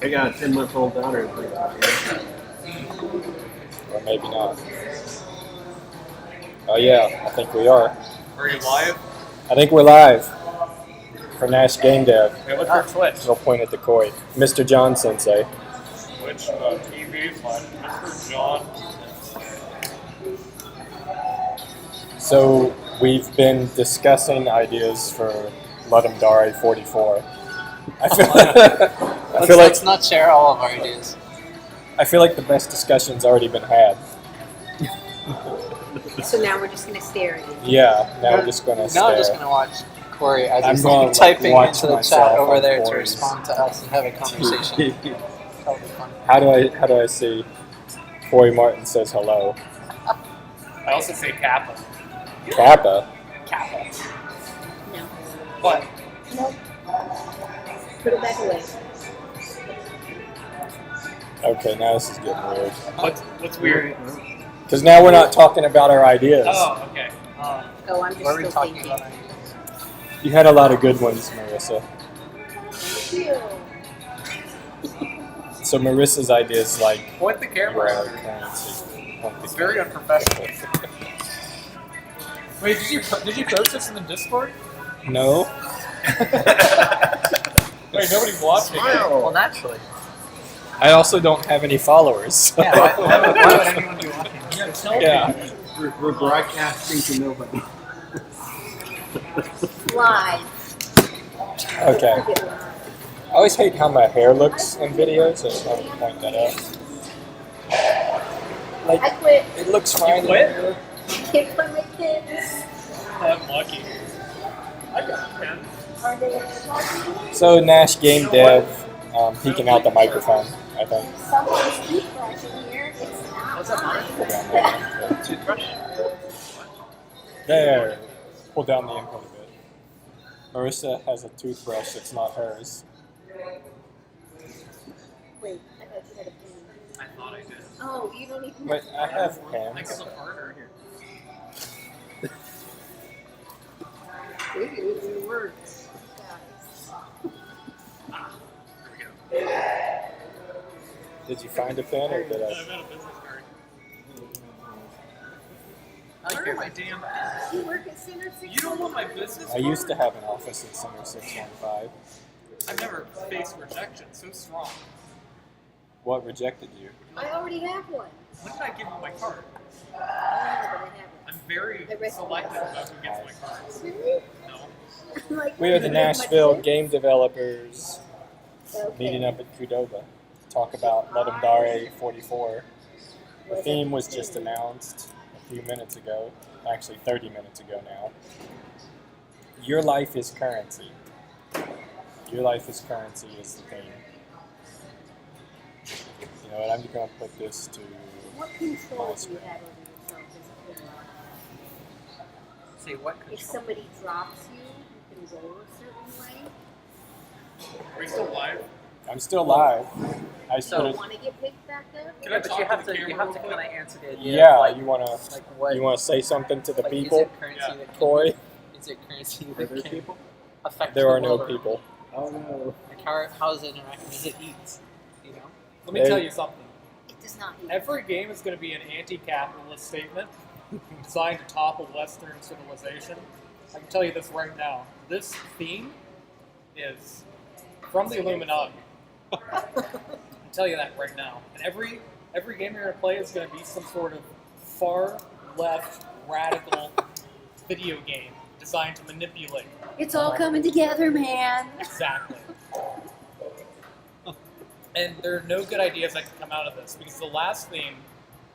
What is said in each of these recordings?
I got a 10-month-old daughter. Or maybe not. Oh yeah, I think we are. Are you live? I think we're live for Nash Game Dev. Hey, what's your Twitch? We'll point at the koi. Mr. John Sensei. Twitch TV / Mr. John. So we've been discussing ideas for Ludum Dare 44. Let's not share all of our ideas. I feel like the best discussion's already been had. So now we're just going to stare at you. Yeah, now we're just going to stare. Now I'm just going to watch Corey as I'm he's going, typing watch into the myself chat over on there to Corey's. respond to us and have a conversation. That'll be fun. How do I see? Corey Martin says hello. I also say Kappa. Kappa. Kappa. No. What? Nope. Put it back away. Okay, now this is getting weird. What's weird? Because now we're not talking about our ideas. Oh, okay. Oh, I'm just What are we still talking thinking. about? You had a lot of good ones, Marissa. Thank you. So Marissa's idea is like Point the camera. rare currency. It's very unprofessional. Wait, did you post this in the Discord? No. Wait, nobody's watching. Well, naturally. I also don't have any followers. Yeah, why would anyone be watching? Yeah. We're broadcasting to nobody. Live. Okay. Keep it live. I always hate how my hair looks in videos. I just want to point that out. I Like, quit. it looks fine in quit? here. Can't play my kids. I'm lucky. I got 10. Are they So Nash Game Dev, peeking out the microphone, I think. someone's toothbrush in here? It's not. What's that, mine? Pull down the Toothbrush? There. Pull down the input a bit. Marissa has a toothbrush that's not hers. Wait, I thought you had a pen. I thought I did. Oh, you don't even. Wait, I have I pens. think it's a partner here. Maybe using the words. There we go. Did you find a pen or did I I? got a business card. I Where are my damn... You work at Center 6. You don't want my business I card? used to have an office at Center 615. I've never faced rejection so strong. What rejected you? I already have one. When did I give you my card? I don't know, but I have I'm very I recognize selective about who gets my cards. one. Really? No. I'm like, We are the doesn't make much Nashville sense. game developers Okay. meeting up at Qdoba to talk about Ludum Dare 44. The theme was just announced a few minutes ago, actually 30 minutes ago now. Your life is currency. Your life is currency is the theme. You know what, I'm going to put this to What my control do you screen. have over yourself as a player? Say what If control? somebody drops you, you can go a certain way. Are we still live? I'm still live. I So- put You it, want to get picked back up? Can I But talk you to have the to you camera have to real kind of quick? answer the idea. yeah, of like, you want what to say something to the like, people? Is it currency Yeah. that can, Coy? is it currency Are that there can people? affect There the are no world around people. Oh no. you? Like how is it interacting? Does it eat? You know? Let me Hey. tell you something. It does not eat. Every game is going to be an anti-capitalist statement designed to topple Western civilization. I can tell you this right now. This theme is from the Illuminati. I can tell you that right now. And every game you're going to play is going to be some sort of far left radical video game designed to manipulate. It's all coming together, man. Exactly. And there are no good ideas that can come out of this because the last theme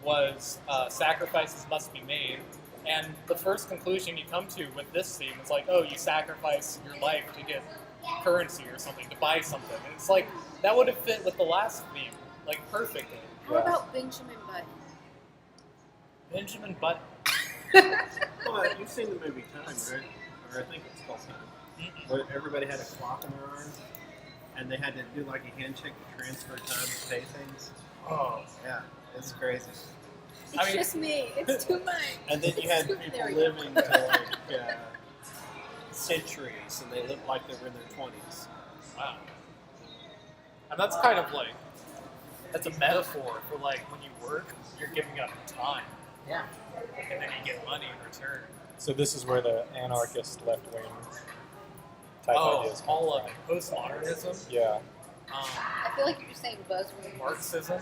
was sacrifices must be made. And the first conclusion you come to with this theme is like, oh, you sacrifice your life to get currency or something, to buy something. And it's like, that would have fit with the last theme, like perfectly. How about Benjamin Button? Benjamin Button. Well, you've seen the movie Time, right? Or I think it's called Time. Where everybody had a clock in their arm, and they had to do like a handshake to transfer time to pay things. Oh, Yeah, it's crazy. It's I mean- just me. It's too much. And then you had There people we go. living to like centuries, and they looked like they were in their 20s. wow. And that's kind of like, that's a metaphor for like when you work, you're giving up time, Yeah. and then you get money in return. So this is where the anarchist left wing type ideas come all of from. it. Postmodernism, Yeah. I feel like you're just saying buzzwords. Marxism.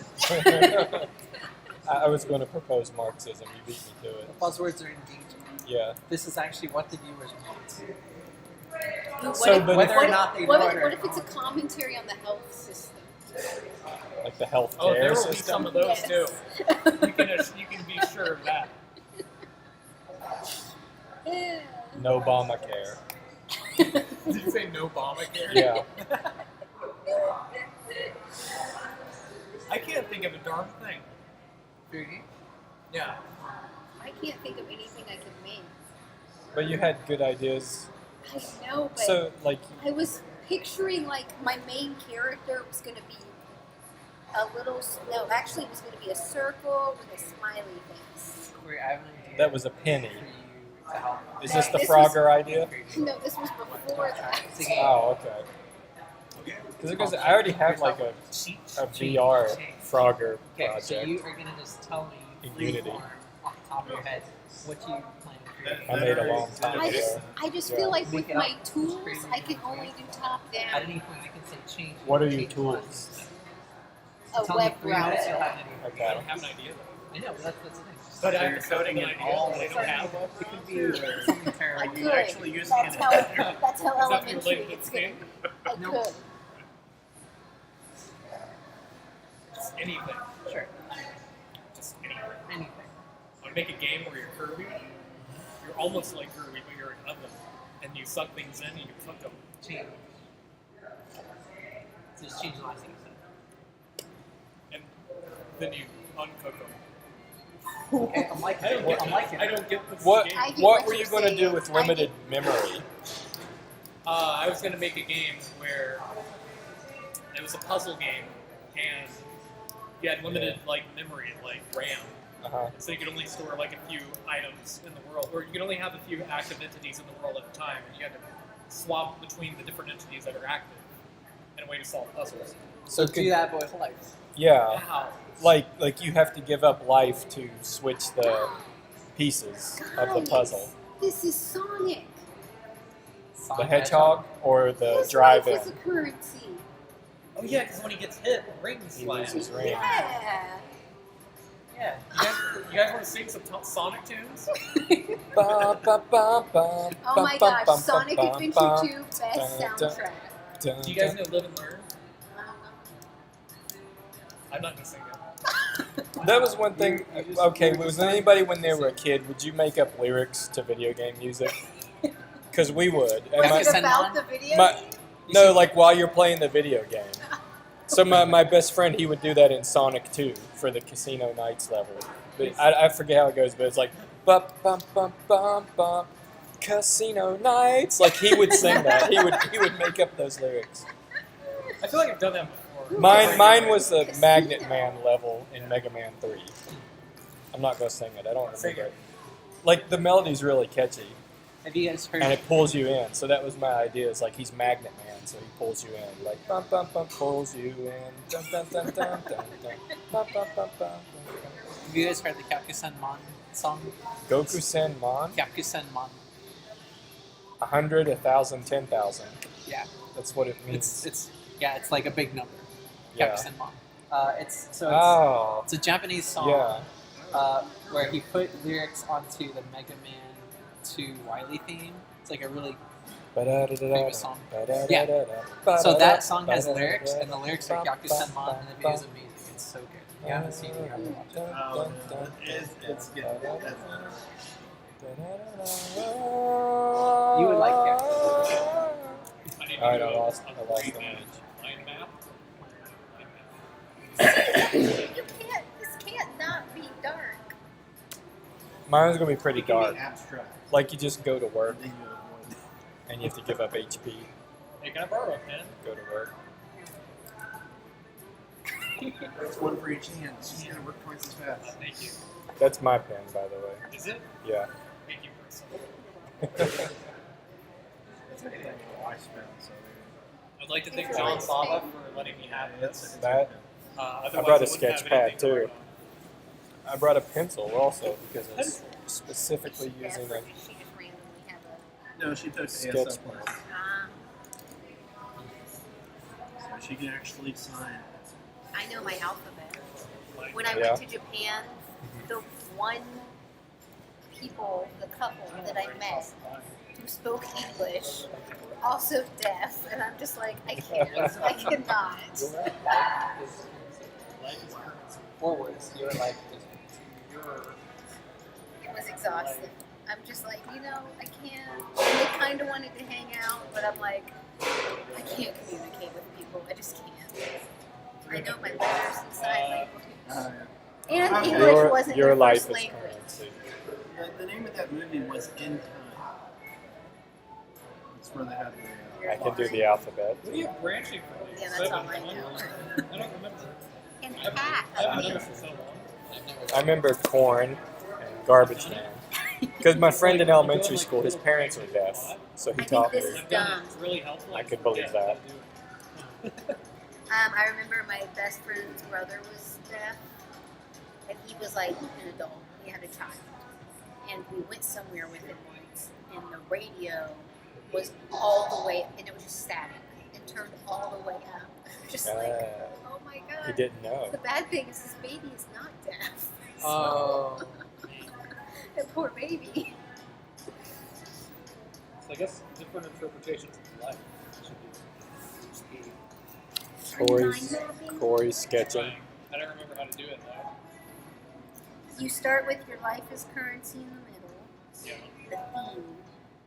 I was going to propose Marxism. You beat me to it. Buzzwords are engaging. Yeah. This is actually what the viewers want. So, but Whether if, or not they know what it or if it's a not. commentary on the health system? like the health Oh, there care will be some system, of those Yes. too. You can be sure of that. Yeah. no Obamacare. Did you say no Obamacare? Yeah. I can't think of a darn thing. Really? Yeah. I can't think of anything I can make. But you had good ideas. I know, but So, like, I was picturing like my main character was going to be a little. No, actually, it was going to be a circle with a smiley face. Corey, I have an idea. that was a penny. for you to help. Is this the This Frogger idea? No, this was before that. It's a game. Oh, okay. Because I already have like a VR Frogger Okay, so project. you are gonna just tell me In free Unity. form off the top of your head what you plan to create. I made a long time I ago. just Yeah. feel like Make with it up. my tools, I can only do top At down. any point, I can say change. What are your change tools? buttons. A Tell me web 3 minutes, you'll browser. have an idea. I Okay. don't have an idea. I know, but that's the thing. But So I you're have coding an in idea all that I don't have. It could be Something terrible. I Are you could. actually using That's it? how Is that elementary related to it's the gonna game? be. I No. could. Just anything. Sure. Just anything. Anything. I would make a game where you're Kirby. You're almost like Kirby, but you're an oven. And you suck things in and you cook them. Change. Just change the last thing you said. And then you uncook them. Okay, I'm liking it. I'm liking I it. don't get this What game. I get What what were you're you going to do saying. with I limited memory? I was going to make a game where it was a puzzle game, and you had limited like memory, like RAM. Uh-huh. So you could only store like a few items in the world, or you could only have a few active entities in the world at a time, and you had to swap between the different entities that are active in a way to solve puzzles. So could- do that with life. Yeah. Wow. Like you have to give up life to switch the pieces of the Guys, puzzle. This is Sonic. The Sonic hedgehog or the His drive-in? life is a currency. Oh yeah, because when he gets hit, rings He fly. loses ring. Yeah. Yeah. You guys want to sing some Sonic tunes? Ba, ba, ba, ba, Oh my ba, ba, gosh, ba, Sonic ba, Adventure ba, 2 best dun, soundtrack. dun, Do you guys dun. know Live and Learn? I don't know. I'm not gonna sing it. That was one thing. Okay, was anybody when they were a kid? Would you make up lyrics to video game music? Because we would. And Was my- it about the video my- game? no, like while you're playing the video game. So my best friend, he would do that in Sonic 2 for the Casino Nights level. But I forget how it goes, but it's like bum bum bum bum bum Casino Nights. Like he would sing that. He would make up those lyrics. I feel like I've done that before. Mine was the Magnet Man level in Mega Man 3. I'm not gonna sing it. I don't Sing remember it. it. Like the melody's really catchy Have you guys heard? and it pulls you in. So that was my idea. It's like he's Magnet Man, so he pulls you in. Like bum bum bum pulls you in. Dun dun dun dun dun dun. Bum bum bum bum. Have you guys heard the Kyakusenmon song? Goku Sen Mon. Kyakusenmon. 100, 1,000, 10,000. Yeah. That's what it means. It's like a big number. Yeah. Kyakusenmon. It's Oh. it's a Japanese song. Yeah. Where he put lyrics onto the Mega Man 2 Wily theme. It's like a really famous song. Yeah. So that song has lyrics, and the lyrics are Kyakusenmon, and the video is amazing. It's so good. If you haven't seen it, you have to watch it. Oh, man. It's good. You would like I need to Alright, do I lost a the mind image. map. This can't not be dark. Mine's gonna be pretty It can dark. be abstract. Like you just go to work And then you avoid and you have to give up HP. Hey, can I borrow a pen? Go to work. it. It's one for each hand. She's gonna work twice as fast. Thank you. That's my pen, by the way. Is it? Yeah. Thank you, Chris. It's a wife's pen, so I I'd like to thank John Sava for letting me have this. That Otherwise, brought a I wouldn't sketch have pad, anything to too. write on. I brought a pencil also because I was specifically She using just a randomly have a. No, she took sketch ASL pad. class, Ah, so she can actually sign. I know my alphabet. When I Yeah. went to Japan, the one the couple that I met who spoke English were also deaf, and I'm just like, I can't, I cannot. Or worse, your life is It was exhausting. I'm just like, I can't. They kind of wanted to hang out, but I'm like, I can't communicate with people. I just can't. I know my letters and sign language. And Okay. English wasn't your their life first is language. currency. The name of that movie was In Time. That's where they had the. I can do the alphabet. What are you branching from? Yeah, that's all I know. I don't remember. And I haven't cat. known it for so long. I remember corn and garbage man. Because my friend in elementary school, his parents were deaf, so he I think taught me. this is I've done dumb. it. It's really helpful. I could believe that. I remember my best friend's brother was deaf, and he was like an adult. He had a child, and we went somewhere with him once, and the radio was all the way, and it was just static, and turned all the way up. Just like, oh my god. He didn't know. The bad thing is this baby is not deaf. Oh. That poor baby. So I guess different interpretations of life should be. Corey's sketching. I don't remember how to do it though. You start with your life as currency in the middle, Yeah. the theme,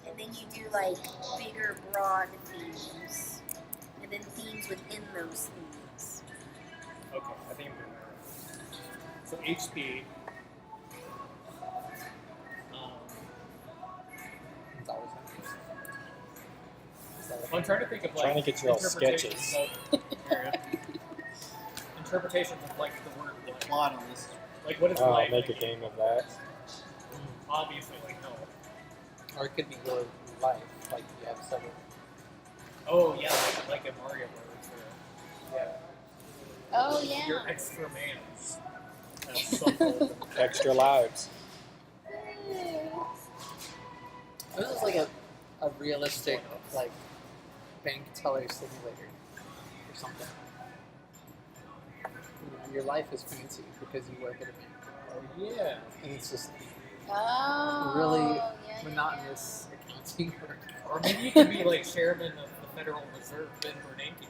and then you do like bigger, broad themes, and then themes within those themes. Okay, I think I'm doing that. So HP. It's always I'm trying to think of like Trying to get you all interpretations sketches. of- interpretations of like the word life. Plot on this. Like what is Oh, life? make a game of that. Obviously, like no. Or it could be your life, like you have several. Oh yeah, like a Mario Brothers. Yeah. Oh Your yeah. extra man's. That's something. Extra lives. This is like a realistic, like, bank teller simulator or something. Your life is fancy because you work at a bank. Oh yeah. And it's just Oh. really yeah, monotonous accounting work. Or maybe you could be like chairman of the Federal Reserve, Ben Bernanke.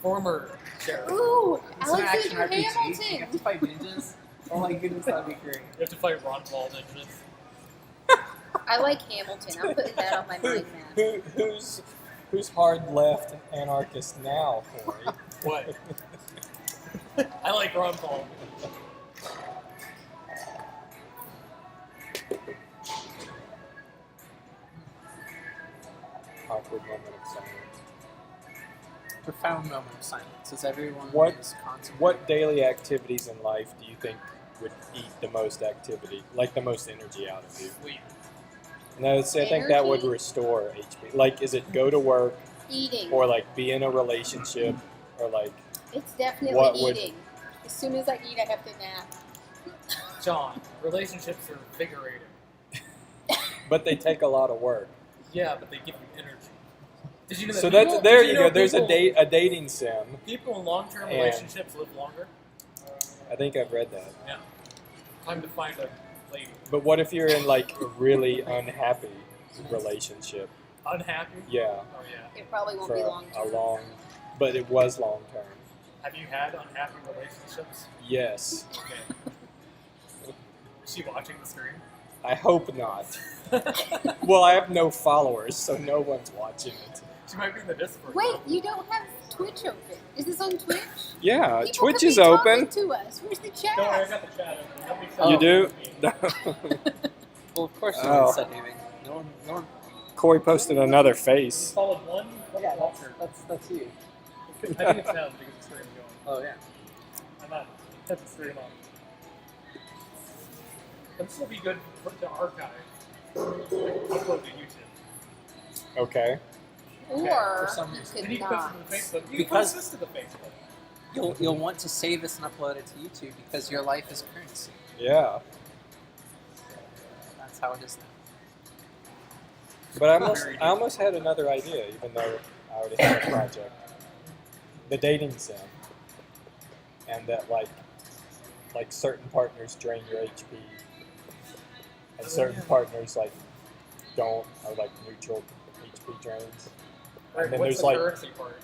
Former Yeah. chairman. Ooh, It's an action Alexander RPG. You Hamilton. have to fight ninjas. Oh my goodness, that'd be great. You have to fight Ron Paul ninjas. I like Hamilton. I'm putting that on my mind map. Who's hard left anarchist now, Corey? What? I like Ron Paul. Awkward moment of silence. Profound moment of silence as everyone What- is concentrated. What daily activities in life do you think would eat the most activity, like the most energy out of you? Sweet. No, I think that would Energy? restore HP. Like, is it go to work, Eating. or like be in a relationship, or like, It's definitely What would- eating. As soon as I eat, I have to nap. John, relationships are invigorating. but they take a lot of work. Yeah, but they give you energy. Did you know that So people, that's there did you know go. There's people, a dating sim. People in long-term And- relationships live longer. I think I've read that. Yeah. Time to find a lady. But what if you're in like a really unhappy relationship? Unhappy? Yeah, Oh yeah. It probably won't for be long a term. long, but it was long term. Have you had unhappy relationships? Yes, Okay. Is she watching the stream? I hope not. Well, I have no followers, so no one's watching it. She might be in the Discord. Wait, you don't have Twitch open. Is this on Twitch? Yeah, People Twitch could is be talking open. to us. Where's the chat? Don't worry, I got the chat open. Let me Oh. You do? Well, of course, no Oh. one said anything. No one. Corey posted another You face. followed one Yeah, culture. that's you. I think it's now because the stream's going. Oh yeah. I'm not. Have the stream on. But this will be good to archive. Upload to YouTube. Okay. Or For some you reason. could And you can not. post it to the Facebook. You can Because- post this to the Facebook. You'll want to save this and upload it to YouTube because your life is currency. Yeah. That's how it is now. But I almost had another idea, even though I already had a project. The dating sim. And that like certain partners drain your HP. And certain partners like don't, or like neutral HP drains. Right, then what's there's the like- currency part?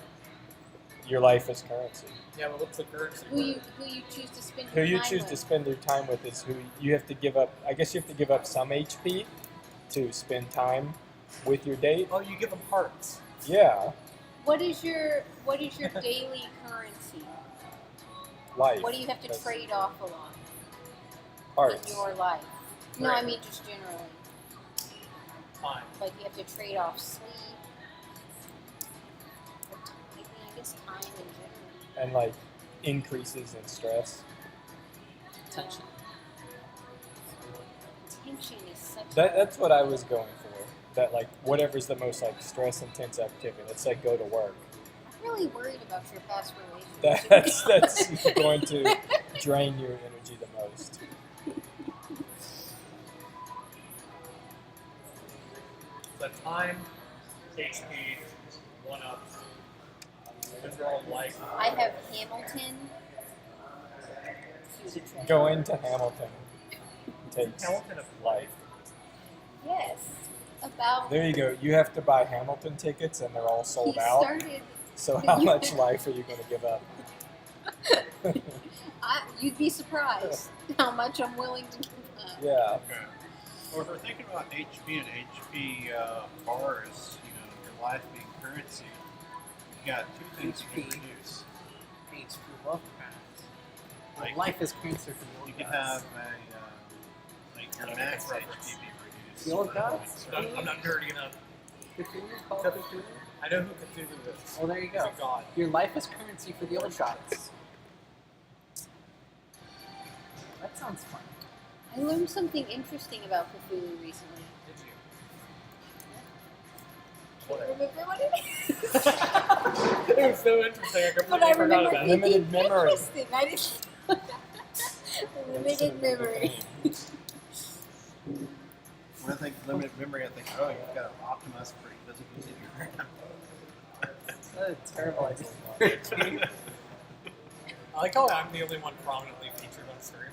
Your life is currency. Yeah, but what's the currency Who part? you choose to spend Who your you time choose with. to spend your time with is who you have to give up. I guess you have to give up some HP to spend time with your date. Oh, you give them hearts. Yeah, What is your daily currency? life. What do you have to That's trade off a lot Hearts. in your life? No, I Right. mean just generally. Fine. Like you have to trade off sleep. Or I guess time in general. And like increases in stress. Attention. Tension is such. That's what I was going for. That like whatever's the most like stress intense activity. Let's say go to work. I'm really worried about your past relationship. That's going to drain your energy the most. The time, HP, 1-up. Overall life. I have Hamilton. Future. Going to Hamilton takes Hamilton of life. Yes. About. There you go. You have to buy Hamilton tickets and they're all sold he out. started. So how much life are you going to give up? You'd be surprised how much I'm willing to give up. Yeah. Okay. Well, if we're thinking about HP and HP bars, your life being currency, you got two things you can HP. produce. HP love parents. Like, Life is currency for the old you could guys. have like your max HP be reduced. The old gods? I'm not dirty enough. Cthulhu, called Cthulhu? I know who Cthulhu is. Well, there you He's go. a god. Your life is currency for the old gods. That sounds fun. I learned something interesting about Cthulhu recently. Did you? Can't remember what it is. It was so interesting. I But completely I forgot remember about it. Limited thinking memory. interesting. I didn't. Limited memory. When I think limited memory, I think, oh, you've got an Optimus for physical figure. That's a terrible idea. I like how I'm the only one prominently featured on screen.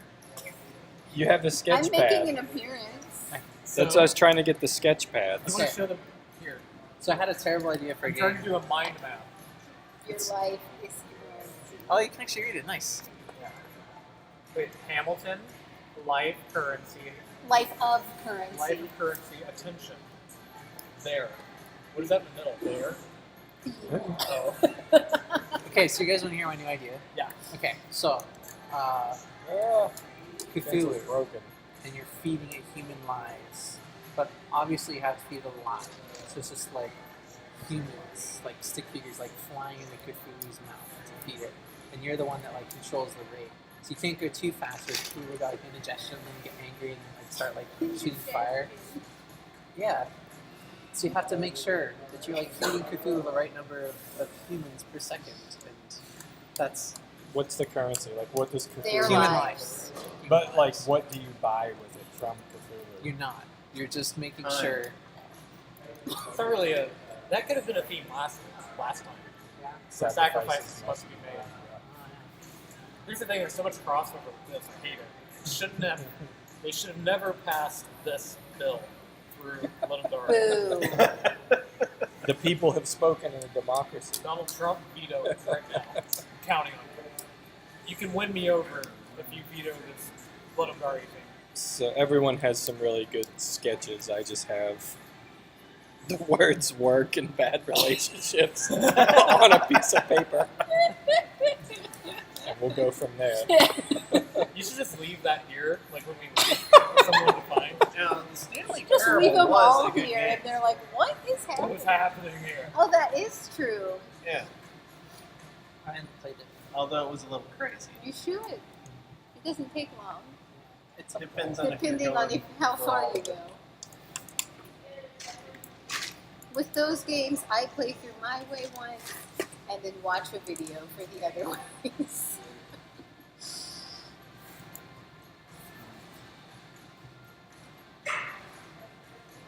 You have the sketch I'm making pad. an appearance. That's why I was trying to get the sketch I pads. want Okay. to show them here. So I had a terrible idea for a I'm trying game. to do a mind map. Your life is currency. Oh, you can actually read it. Nice. Yeah. Wait, Hamilton, life, currency, Life of currency. life, currency, attention. There. What is that in the middle? There. Oh. Okay, so you guys want to hear my new idea? Yeah. Okay, so Oh, Cthulhu, it's broken. and you're feeding it human lives, but obviously you have to feed it alive. So it's just like humans, like stick figures, like flying into Cthulhu's mouth to feed it, and you're the one that like controls the rate. So you can't go too fast, or Cthulhu got like indigestion, and then get angry and like start like shooting fire. Yeah. So you have to make sure that you're like feeding Cthulhu the right number of humans per second, and that's What's the currency? Like, what does Their Cthulhu? human lives. life. But like, what do you buy with it from Cthulhu? You're not. You're just making Time. sure. It's not really a. That could have been a theme last time. Sacrifices must be made. Here's the thing: there's so much crossover with this. I hate it. Shouldn't have. They should have never passed this bill through Ludum. Boo. The people have spoken in a democracy. Donald Trump veto it right now. I'm counting on you. You can win me over if you veto this Ludum thing. So everyone has some really good sketches. I just have the words "work" and "bad relationships" on a piece of paper, and we'll go from there. You should just leave that here, like when we leave, for someone to find. Now, the Stanley Just Parable leave them was all a good here, game. and they're like, "What is What happening?" was happening here? Oh, that is true. Yeah, I haven't played it. although it was a little crazy. You should. It doesn't take long, It's a Depends on if depending you're on going how for far all- you go. With those games, I play through my way once and then watch a video for the other ways.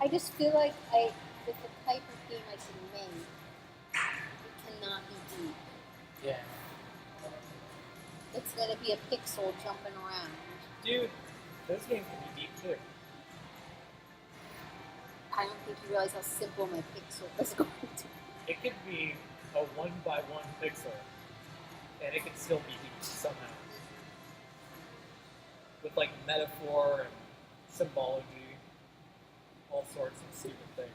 I just feel like with the type of game I can make, it cannot be deep. Yeah. It's gonna be a pixel jumping around. Dude, those games can be deep too. I don't think you realize how simple my pixel is going to be. It could be a 1 by 1 pixel, and it can still be deep somehow. With like metaphor and symbology, all sorts of stupid things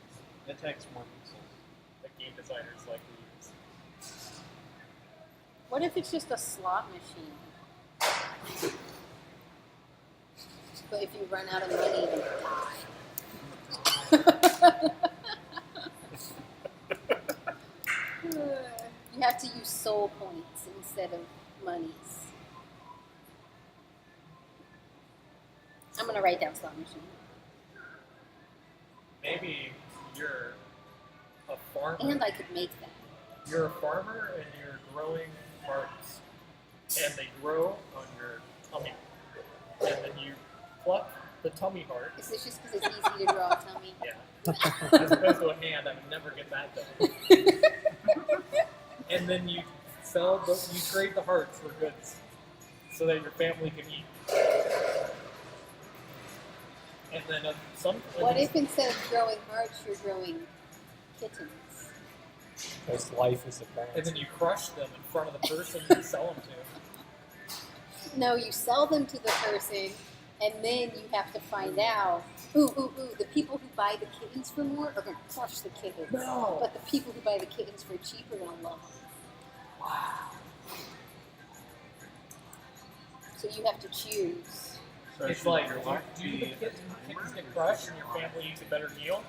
It takes more pixels. that game designers like to use. What if it's just a slot machine? But if you run out of money, you die. You have to use soul points instead of monies. I'm gonna write down slot machine. Maybe you're a farmer. And I could make that. You're a farmer and you're growing hearts, and they grow on your tummy. And then you pluck the tummy heart. Is this just because it's easy to draw a tummy? Yeah. As opposed to a hand, I would never get that done. And then you you trade the hearts for goods, so that your family can eat. And then What if instead of growing hearts, you're growing kittens? Because life is and advanced. then you crush them in front of the person you sell them to. No, you sell them to the person, and then you have to find out, the people who buy the kittens for more are going to crush the kittens. No. But the people who buy the kittens for cheap are going to love them. Wow. So you have to choose. So It's should like, your do life the be kittens get crushed and your family eats a better meal?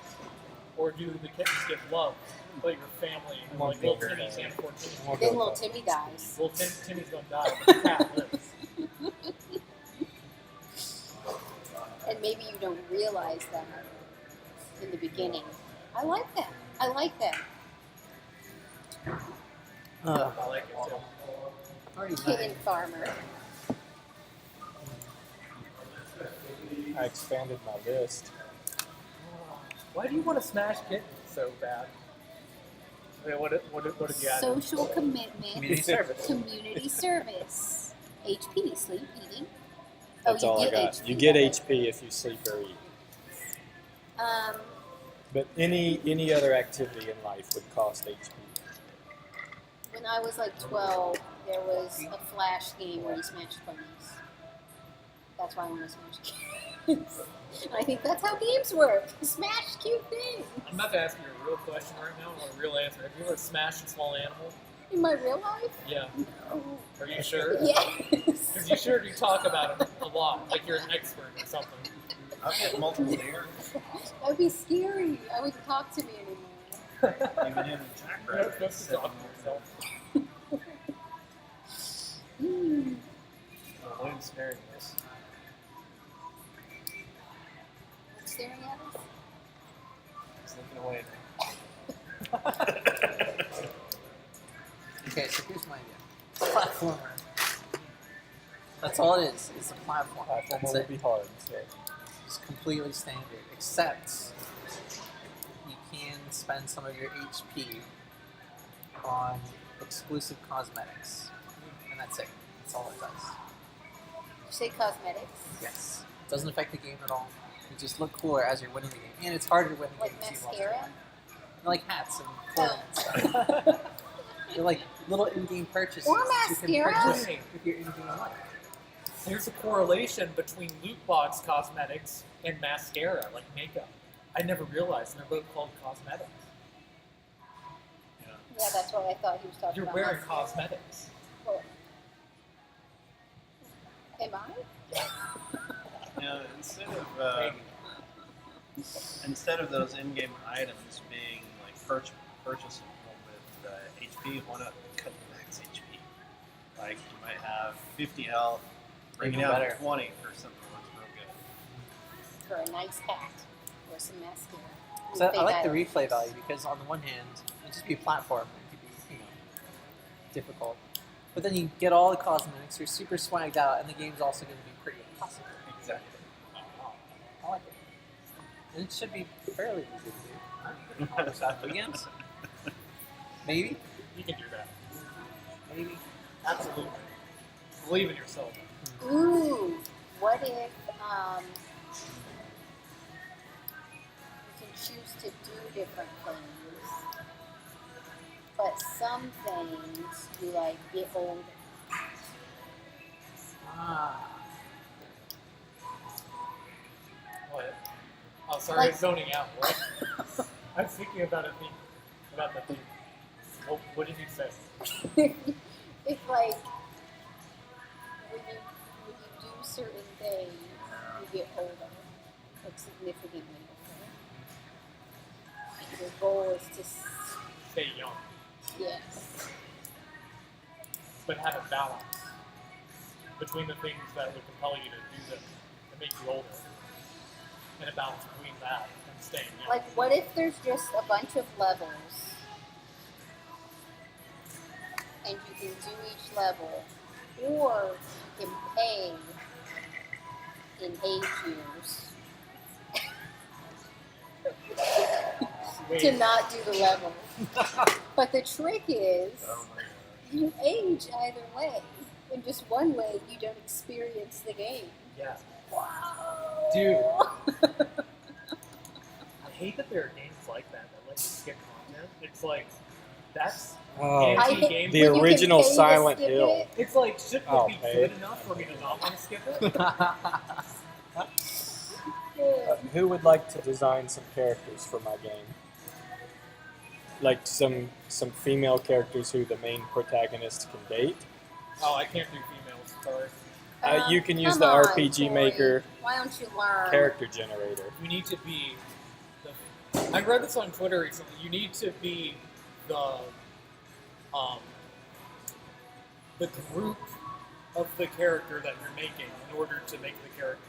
Or do the kittens get love, but your family, One like little bigger Timmy than- can't afford Timmy? We'll Then go little with Timmy dies. Well, Timmy's gonna die, but the cat lives. And maybe you don't realize that in the beginning. I like that. I like that. I like it too. Already Kitten nine. farmer. I expanded my list. Why do you want to smash kittens so bad? Wait, what did you add? Social commitment. Community service. Community service. HP, sleep, eating. That's you all I get got. HP, You get right? HP if you sleep or eat. Um, But any other activity in life would cost HP. when I was like 12, there was a Flash game where you smashed bunnies. That's why I want to smash kids. And I think that's how games work. Smash cute things. I'm about to ask you a real question right now, or a real answer. Have you ever smashed a small animal? In my real life? Yeah. No. Are you sure? Yes. Because you sure do talk about it a lot, like you're an expert or something. I've got multiple ears. That'd be scary. I wouldn't talk to me anymore. Even in You're not supposed to talk to yourself. William's staring at us. Staring at us? He's looking away. Okay, so here's my idea. Platformer. That's all it is. It's a platform. That's Platformer would it. be hard. So. It's completely standard, except you can spend some of your HP on exclusive cosmetics, and that's it. That's all it does. You say cosmetics? Yes, it doesn't affect the game at all. You just look cooler as you're winning the game, and it's harder to win the Like game. too, mascara? like hats and clothing and stuff. They're like little in-game purchases Or that you can mascara? purchase with your in-game life. There's a correlation between loot box cosmetics and mascara, like makeup. I never realized, and they're both called cosmetics. Yeah, that's what I thought he was talking You're about. wearing mascara. cosmetics. Well, am I? Now, instead of those in-game items being like purchasable with HP, why not cut max HP? Like you might have 50 health, bring it Even down better. to 20 for something that looks real good. For a nice hat or some mascara. So I like the replay value because on the one hand, it'd just be a platform. It could be, difficult. But then you get all the cosmetics, you're super swagged out, and the game's also going to be pretty impossible. Exactly. I like it. And it should be fairly easy to do. Huh? Games? Maybe? You can do that. Maybe. Absolutely. Believe in yourself. Ooh, what if you can choose to do different things, but some things you like get older. Ah. What? Oh, sorry, Like- I'm zoning out. What? I was thinking about the theme. What did you say? It's like when you do certain things, you get older, like significantly older. Your goal is to Stay young, yes. but have a balance between the things that would compel you to do them and make you older, and a balance between that and staying young. Like, what if there's just a bunch of levels, and you can do each level, or you can pay in age years Wait, to not do the level. But the trick is, Oh my god. you age either way. In just one way, you don't experience the game. yeah. Wow. Dude. I hate that there are games like that let you skip content. It's like, that's Oh, I anti-game. the when you can original pay to Silent skip Hill. it, It's like, shouldn't Oh, it be hey. good enough for me to not want to skip it? yeah. Who would like to design some characters for my game? Like some female characters who the main protagonist can date. Oh, I can't do females, sorry. You can use Come the on, RPG Corey. Maker Why don't you learn? character generator. You need to be I read this on Twitter recently. You need to be the group of the character that you're making in order to make the character.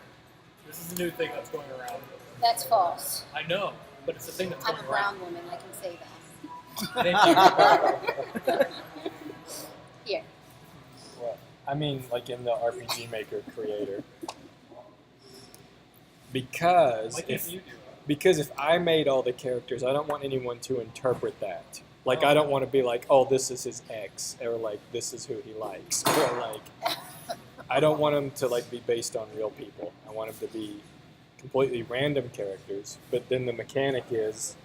This is a new thing that's going around. That's false. I know, but it's a thing that's I'm going a around. brown woman. I can say that. Thank you. Here. What? I mean, like in the RPG Maker creator. Because Why can't if you do it? because if I made all the characters, I don't want anyone to interpret that. Like, I don't want to be like, oh, this is his ex, or like, this is who he likes, or like, I don't want them to like be based on real people. I want them to be completely random characters. But then the mechanic is,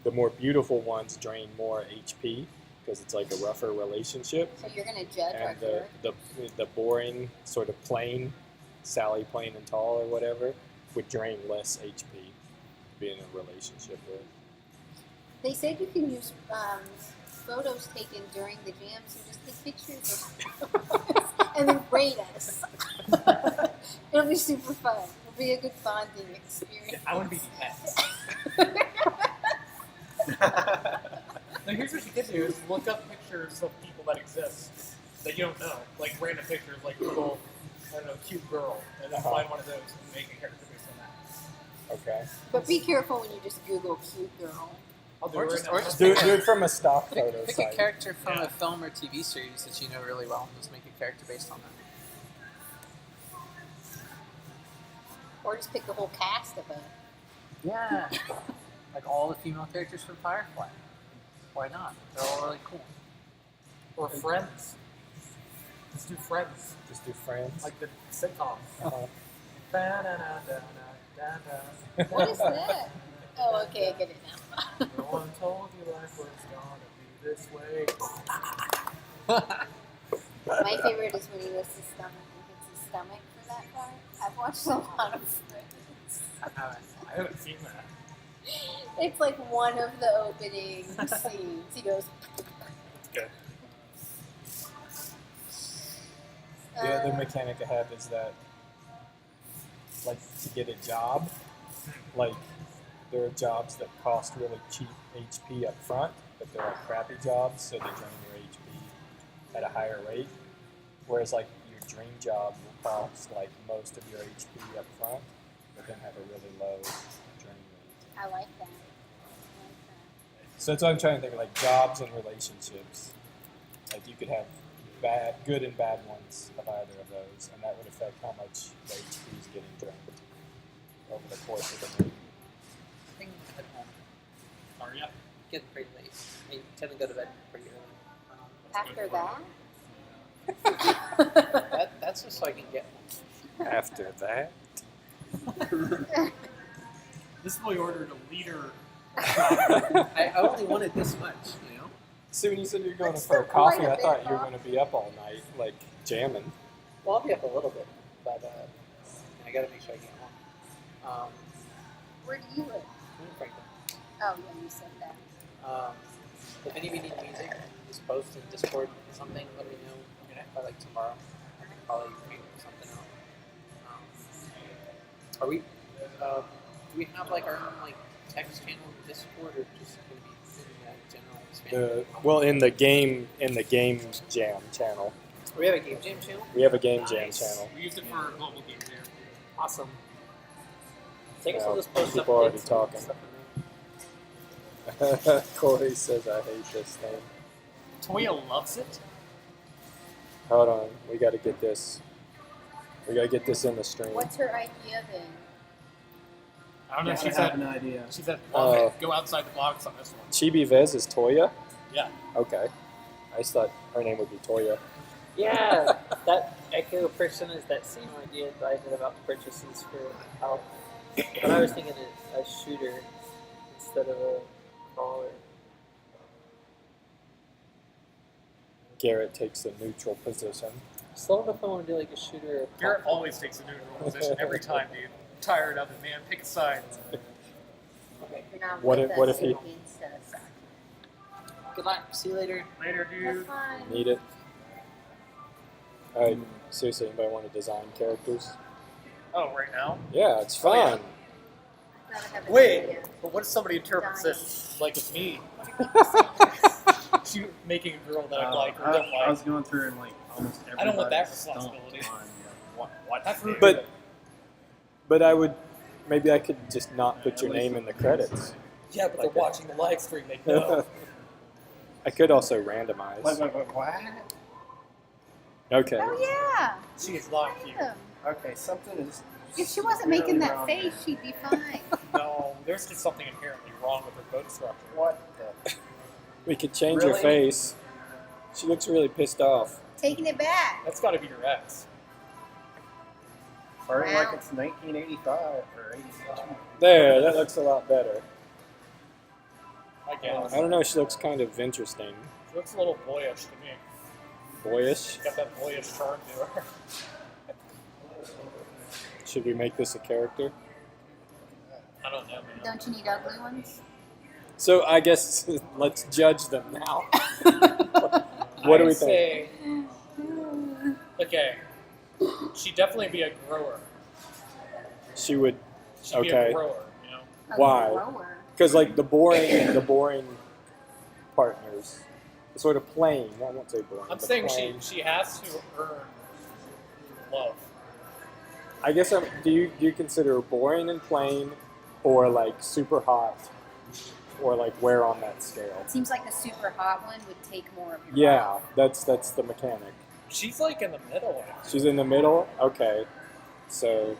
the more beautiful ones drain more HP because it's like a rougher relationship, So you're gonna judge our and character. the boring sort of plain, Sally plain and tall or whatever, would drain less HP to be in a relationship with. They said you can use photos taken during the jam, so just take pictures of us and then rate us. It'll be super fun. It'll be a good bonding experience. I want to be the ex. Now here's what you can do is look up pictures of people that exist that you don't know. Like random pictures, like Google, I don't know, cute girl, and then find one of those and make a character based on that. Okay. But be careful when you just Google cute girl. I'll do Or it just- right or now. just Do pick it from a stock photo Pick a site. character from Yeah. a film or TV series that you know really well and just make a character based on that. Or just pick the whole cast of it. Yeah. Like all the female characters from Firefly. Why not? They're all really cool. Or Friends. Let's do Friends, Just do friends. like the sitcom. Uh-huh. Ba-da-da-da-da-da-da. What is that? Oh, okay, I get it now. No one told you life was gonna be this way. My favorite is when he lifts his stomach and hits his stomach for that part. I've watched a lot of Friends. I haven't seen that. It's like one of the opening scenes. He goes. It's good. The other mechanic I have is that, like, to get a job, like, there are jobs that cost really cheap HP up front, but they're like crappy jobs, so they drain your HP at a higher rate. Whereas, like, your dream job will cost, like, most of your HP up front, but then have a really low drain rate. I like that. So that's what I'm trying to think of, like jobs and relationships. Like you could have good and bad ones of either of those, and that would affect how much the HP is getting drained over the course of the week. I think at home, Are ya? getting pretty late. I tend to go to bed pretty early. After that, That's just so I can get home. After that, This boy ordered a liter. I only wanted this much, you know? so when you said you're going That's for a still coffee, quite a I thought bit, you were huh? going to be up all night, like jamming. Well, I'll be up a little bit, but I gotta make sure I get home. where do you live? I'm in Franklin. Oh, yeah, you said that. If any of you need music, just post in Discord or something. Let me know by like tomorrow. I can probably figure something out. Are we? Do we have like our own like text channel in Discord, or just gonna be in that general spam? In the game jam channel, We have a game jam channel. we have a game jam Nice. channel. We used it for Global Game Jam. Awesome. Take us Yeah, all this post people already updates talking. and stuff in there. Corey says I hate this thing. Toya loves it. Hold on, we got to get this. We got to get this in the stream. What's her idea then? I don't know. Yeah, She I have said. an idea. She said, "Love Oh. it. Go outside the box on this one." Chibi Vez is Toya? Yeah. Okay. I just thought her name would be Toya. Yeah, that Echo person is that same idea that I did about purchases for health. But I was thinking a shooter instead of a crawler. Garrett takes a neutral position. Just love if I want to do like a shooter. Or Garrett always takes a neutral position every time, dude. I'm tired of it, man. Pick a side. You're not What with if- what us, if he- you're against us. Good luck. See you later. Later, That's dude. fine. Need it? Alright, seriously, anybody want to design characters? Oh, right now? Yeah, it's Oh, yeah. fun. Gotta have an Wait, idea. but what if somebody interprets this like it's me? She making a girl that I like or don't I was like. going through and like almost everybody. I don't want that responsibility. What? That's rude. But but I would maybe I could just not put your name in the credits. Yeah, but Like they're watching the live stream. They know. I could also randomize. What? Okay. Oh yeah. She is not cute. Random. Okay, something is. If she wasn't really making that wrong face, there. she'd be fine. No, there's just something inherently wrong with her bone structure. What the? We could change her Really? face. She looks really pissed off. Taking it back. That's got to be your ex. Or Wow. like it's 1985 or 82. There, that looks a lot better. I guess. I don't know, she looks kind of interesting. She looks a little boyish to me. Boyish. Got that boyish charm to her. Should we make this a character? I don't know, man. Don't you need ugly ones? So I guess let's judge them now. What do we think? Say, okay, she'd definitely be a grower. She would, She'd be Okay. a grower, you know? A Why? grower. because like the boring partners, sort of plain. I won't say boring. I'm but saying plain. she has to earn love. I guess do you consider her boring and plain, or like super hot, or like where on that scale? It seems like the super hot one would take more of your Yeah, life. that's the mechanic. She's like in the middle. She's in the middle. Okay, so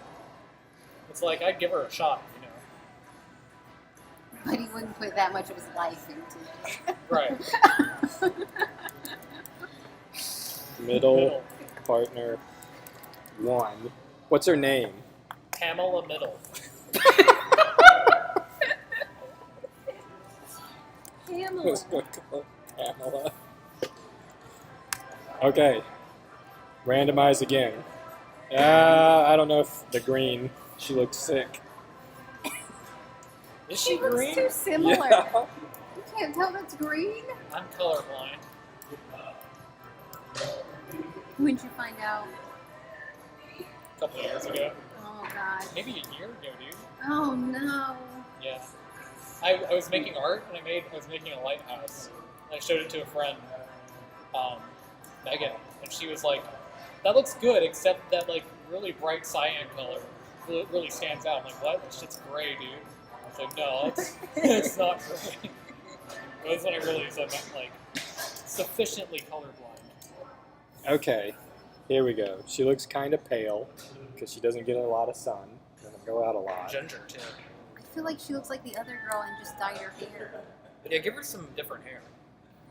It's like I'd give her a shot, you know? But he wouldn't put that much of his life into it. Right. middle partner one. What's her name? Pamela Middle. Pamela. Pamela. Okay. Randomize again. I don't know if the green. She looks sick. Is She she looks green? too similar. Yeah. You can't tell that's green. I'm colorblind. When'd you find out? A couple of years ago. Oh god. Maybe a year ago, dude. Oh no. Yeah. I was making art and I was making a lighthouse. And I showed it to a friend, Megan, and she was like, "That looks good, except that like really bright cyan color really stands out." I'm like, "What? That shit's gray, dude." I was like, "No, it's not gray." This one I really said that, like, sufficiently colorblind. Okay, here we go. She looks kind of pale because she doesn't get a lot of sun. Doesn't go out a lot. Ginger, too. I feel like she looks like the other girl and just dyed her hair. Yeah, give her some different hair.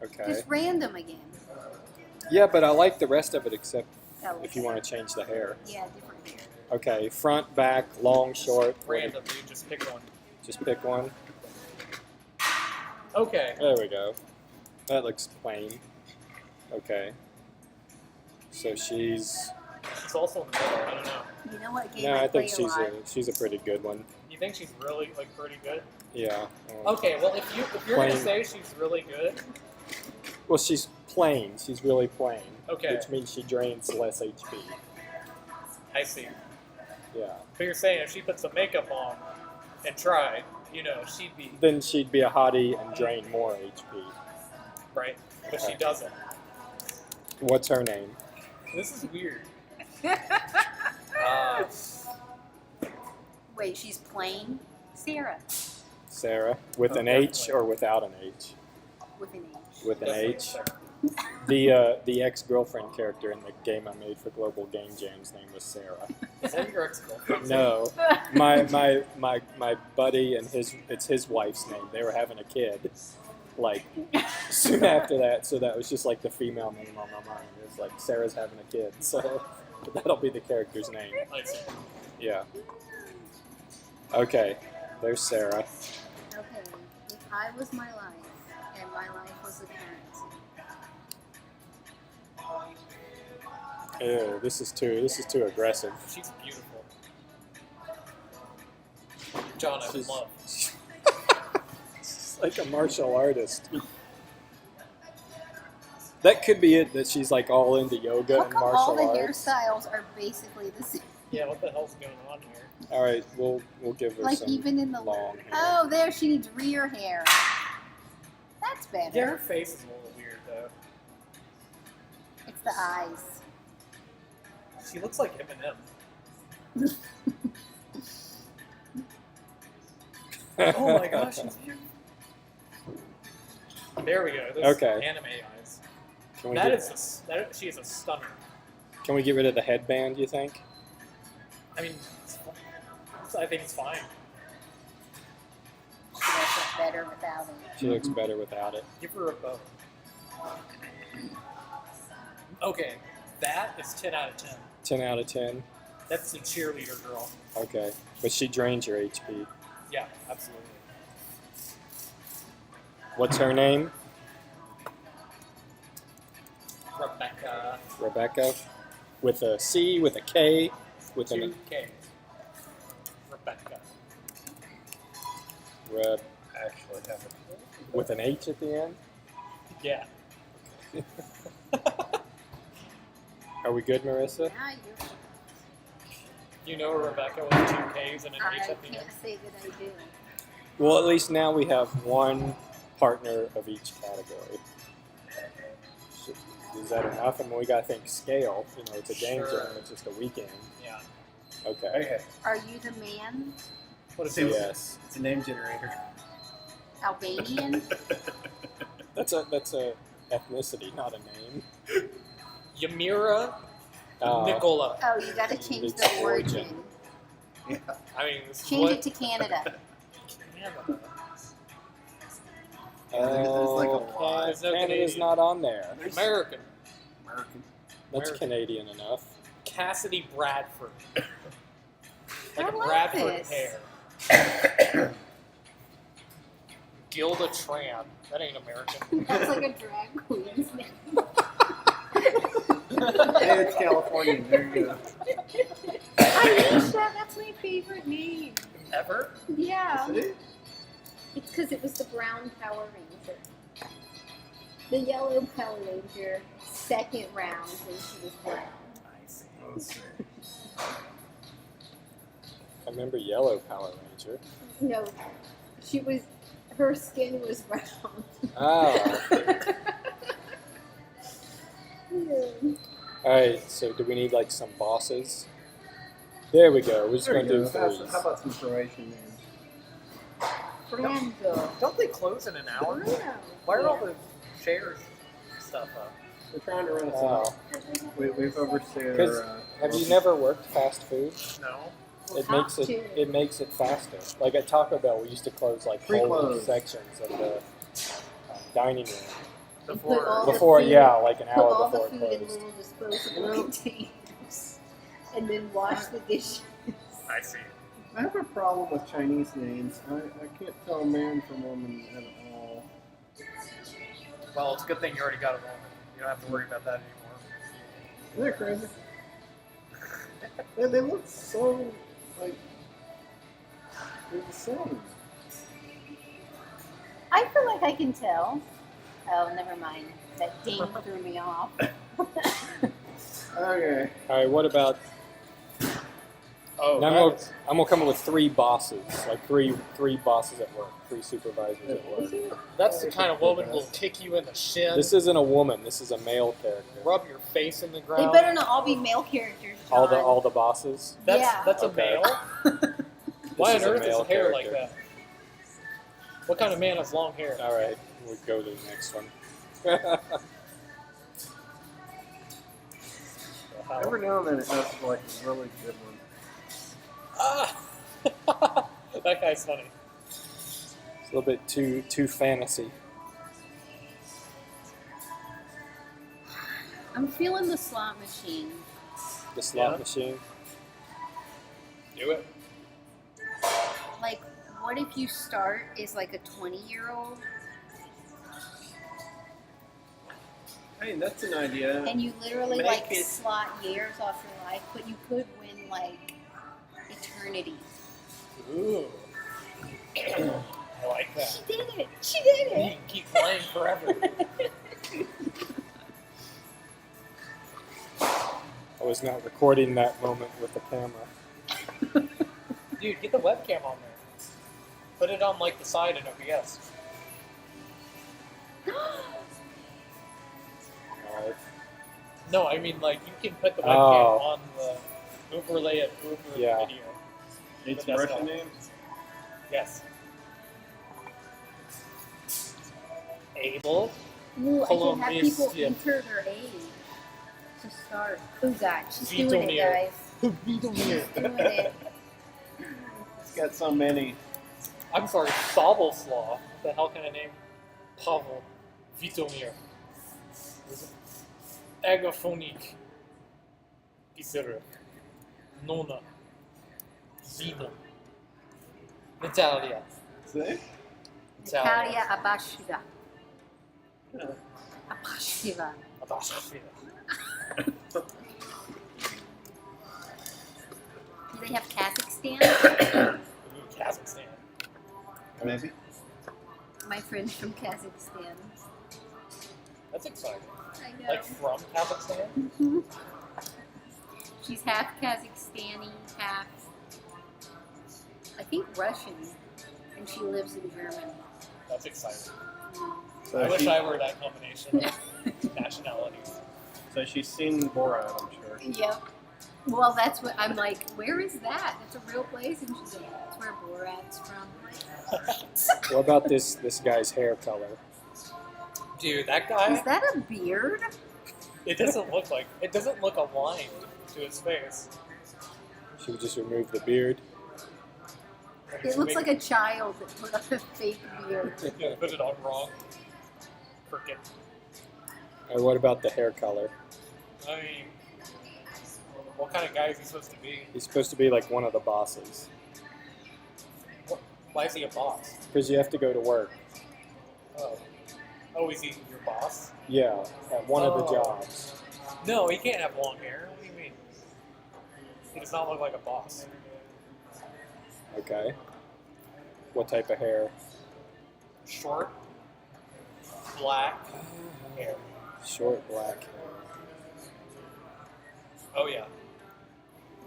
Okay. Just random again. Yeah, but I like the rest of it except Oh, if you want to change the hair. yeah, different hair. Okay, front, back, long, short. Random, dude. Just pick one. Just pick one. Okay. There we go. That looks plain. Okay. So she's. She's also in the middle. I don't know. You know what game No, I play think a lot? she's a pretty good one. You think she's really, like, pretty good? Yeah. Okay, well, if you're Plain. gonna say she's really good, Well, she's plain. She's really plain. Okay. Which means she drains less HP. I see. Yeah. But you're saying if she put some makeup on and tried, you know, she'd be Then she'd be a hottie and drain more HP. right, but she doesn't. What's her name? This is weird. Wait, she's plain? Sarah. Sarah. With an Okay. H or without an H? With an H. With an Definitely H. Sarah. The ex-girlfriend character in the game I made for Global Game Jam's name was Sarah. Is that your ex-girlfriend? No, my buddy and it's his wife's name. They were having a kid, like soon after that. So that was just like the female name on my mind. It was like Sarah's having a kid, so that'll be the character's name. I see. Yeah. Okay, there's Sarah. Okay, if I was my life and my life was a currency, Ew, this is too aggressive. She's beautiful. John, I'm in She's- love. She's like a martial artist. That could be it. That she's like all into yoga how and come martial all the arts. hairstyles are basically the same? Yeah, what the hell's going on here? All right, we'll give her Like some even in the long hair. Oh, there she needs rear hair. That's better. Yeah, her face is a little weird though. It's the eyes. She looks like Eminem. Oh my gosh, she's beautiful. There we go. Those Okay. anime eyes. Can we That get, is she is a stunner. Can we get rid of the headband? You think? I mean, I think it's fine. She looks look better without it. She looks better without it. Give her a bow. Okay, that is 10 out of 10. 10 out of 10. That's the cheerleader girl. Okay, but she drains your HP. Yeah, absolutely. What's her name? Rebecca. Rebecca. With a C, with a K, with an 2 Ks. Rebecca. Reb, Actually, have it. with an H at the end. Yeah. Are we good, Marissa? Now you're. You know Rebecca with 2 Ks and an I H at the end. can't say that I do. Well, at least now we have one partner of each category. Is that enough? I mean, we got to think scale. You know, it's a game Sure. jam. It's just a weekend. Yeah. Okay. Okay. Are you the man? What is See, it? Yes. It's a name generator. Albanian? That's a ethnicity, not a name. Yamira Uh, Nicola. Oh, you gotta change It's the origin. origin. Yeah. I mean, this is Change what it to Canada. Canada. Oh, like a lot. There's no Canada's Canadian. not on there. American. American. That's American. Canadian enough. Cassidy Bradford. Like I a like Bradford this. pear. Gilda Tran. That ain't American. That's like a drag queen's name. Hey, it's California. There you go. I wish that's my favorite name. Ever? Yeah. See? It's because it was the brown Power Ranger. The yellow Power Ranger, second round when she was brown. Nice. I remember Yellow Power Ranger. No, her skin was brown. Ah. All right. So, do we need like some bosses? There we go. We're just There going you to do go. threes. How about some Croatian names? Brando. Don't they close in an hour? Bruno. Why are all the shares stuff up? They're trying to run us Oh. out. We've overstayed Because our. have you never worked fast food? No. It makes it faster. Like at Taco Bell, we used to close like whole Pre-close. sections of the dining room You put all before, the food, yeah, like an put hour all before the it food in closed. little disposable containers, and then wash the dishes. I see. I have a problem with Chinese names. I can't tell man from woman at all. Well, it's a good thing you already got a woman. You don't have to worry about that anymore. Isn't that crazy? they look so like they're the same. I feel like I can tell. Oh, never mind. That ding threw me off. Okay. All right, what about? Oh, Now that's- I'm gonna come up with three bosses, like three bosses at work, three supervisors at work. that's the kind of woman who will kick you in the shin, This isn't a woman. This is a male character. rub your face in the They ground. better not all be male characters, John. All the bosses. That's Okay. a male. Why on is a earth is male his hair like character. that? What kind of man has long hair? All right, we'll go to the next one. Every now and then it does like a really good one. Ah! That guy's funny. It's a little bit too fantasy. I'm feeling the slot machine. The slot Yeah. machine. Do it. Like, what if you start as like a 20-year-old Hey, that's an idea. and you literally Make like it- slot years off your life, but you could win like eternity. Ooh. I like that. She did it! She did You it! can keep playing forever. I was not recording that moment with the camera. Dude, get the webcam on there. Put it on like the side in OBS. All right. No, I mean like you can put the webcam Oh. on the overlay it over Yeah. the video. It's But that's Russian not- names. Yes. Abel. Ooh, I can have people Columbus, yeah. enter their age to start. Oh God, she's Vito doing it, Mir. guys. She's doing it. It's got so many. I'm sorry, Sobelslaw. What the hell kind of name? Pavel. Vitomir. Agaphonik. Pisera. Nona. Zina. Natalia. See? Natalia Abashida. Yeah. Abashida. Abashida. Do they have Kazakhstan? Kazakhstan. Maybe. My friend's from Kazakhstan. That's exciting. I know. Like from Kazakhstan? Mhm. She's half Kazakhstani, half, I think, Russian, and she lives in Germany. That's exciting. So I wish she- I were that combination of nationalities. So she's seen Borat, I'm sure. Yep. Well, that's what I'm like. Where is that? That's a real place, and she's like, that's where Borat's from. What about this guy's hair color? Dude, that guy, Is that a beard? it doesn't look aligned to his face. Should we just remove the beard? It looks like a child that put on a fake beard. Put it on wrong. Crooked. Or what about the hair color? I mean, what kind of guy is he supposed to be? He's supposed to be like one of the bosses. Why is he a boss? Because you have to go to work. Oh, is he your boss? Yeah, at one of the Oh. jobs. No, he can't have long hair. What do you mean? He does not look like a boss. Okay. What type of hair? Short, black hair. Short black hair. Oh yeah,